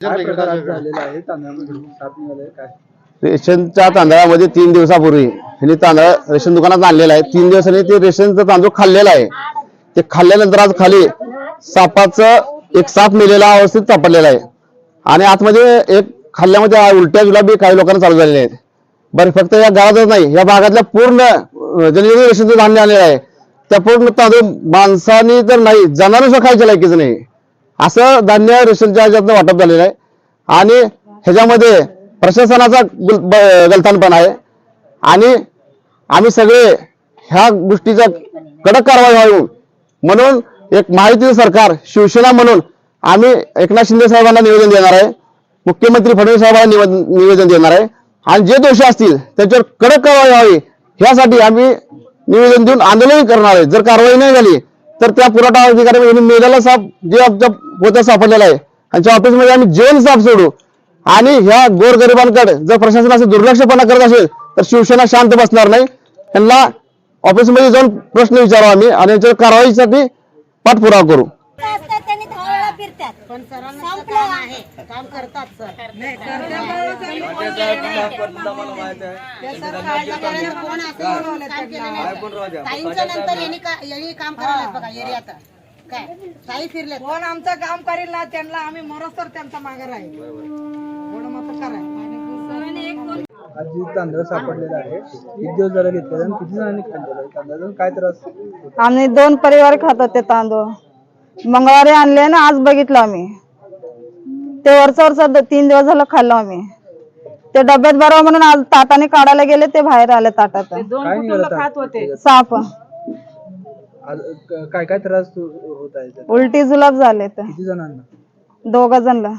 काय प्रकार आज झालेला आहे तांदळामध्ये साप निघालाय काय? रेशनच्या तांदळामध्ये 3 दिवसापूर्वी ह्यांनी तांदळ रेशन दुकानात आणलेला आहे. 3 दिवसांनी ते रेशनचा तांदूळ खाल्लेला आहे. ते खाल्ल्यानंतर आज खाली सापाचं एक साप मेलेला अवस्थेत सापडलेला आहे आणि आतमध्ये एक खाल्ल्यामध्ये उलट्या जुलाबी काही लोकांना चालू झालेले आहेत. बरं, फक्त या गावातच नाही, या भागातल्या पूर्ण जनजीवन रेशनचं धान्य आलेलं आहे. त्या पूर्ण तांदूळ माणसाने तर नाही, जनावरांना खायच्या लायकीचं नाही असं धान्य रेशनच्या ह्याच्यातनं वाटप झालेलं आहे. आणि ह्याच्यामध्ये प्रशासनाचा गलथानपणा आहे आणि आम्ही सगळे ह्या गोष्टीचा कडक कारवाई व्हावी म्हणून एक महायुतीचं सरकार शिवसेना म्हणून आम्ही एकनाथ शिंदे साहेबांना निवेदन देणार आहे, मुख्यमंत्री फडणवीस साहेबांना निवेदन देणार आहे आणि जे दोषी असतील त्याच्यावर कडक कारवाई व्हावी यासाठी आम्ही निवेदन देऊन आंदोलन करणार आहे. जर कारवाई नाही झाली तर त्या पुरवठा अधिकारी मेलेला साप जे आमच्या पोत्यात सापडलेला आहे त्यांच्या ऑफिसमध्ये आम्ही जेवण साप सोडू आणि ह्या गोरगरिबांकडे जर प्रशासन असं दुर्लक्षपणा करत असेल तर शिवसेना शांत बसणार नाही. त्यांना ऑफिसमध्ये जाऊन प्रश्न विचारू आम्ही आणि याच्यावर कारवाईसाठी पाठपुरावा करू. कोण आमचं काम करेल ना त्यांना आम्ही मरोस्तर त्यांचा मागे राहील. आज जी तांदळ सापडलेला आहे किती दिवस झाले घेतलेला आणि किती जणांनी खाल्लेला आहे तांदळाचा काय त्रास? आम्ही 2 परिवार खात होते तांदूळ. मंगळवारी आणले ना आज बघितलं आम्ही ते वरचं 3 दिवस झालं खाल्लं आम्ही. ते डब्यात भरावं म्हणून आज ताटाने काढायला गेले ते बाहेर आले ताटात. काय निघाला साप. काय काय त्रास होत आहे? उलटी जुलाब झाले. किती जणांना? 2 जणांना.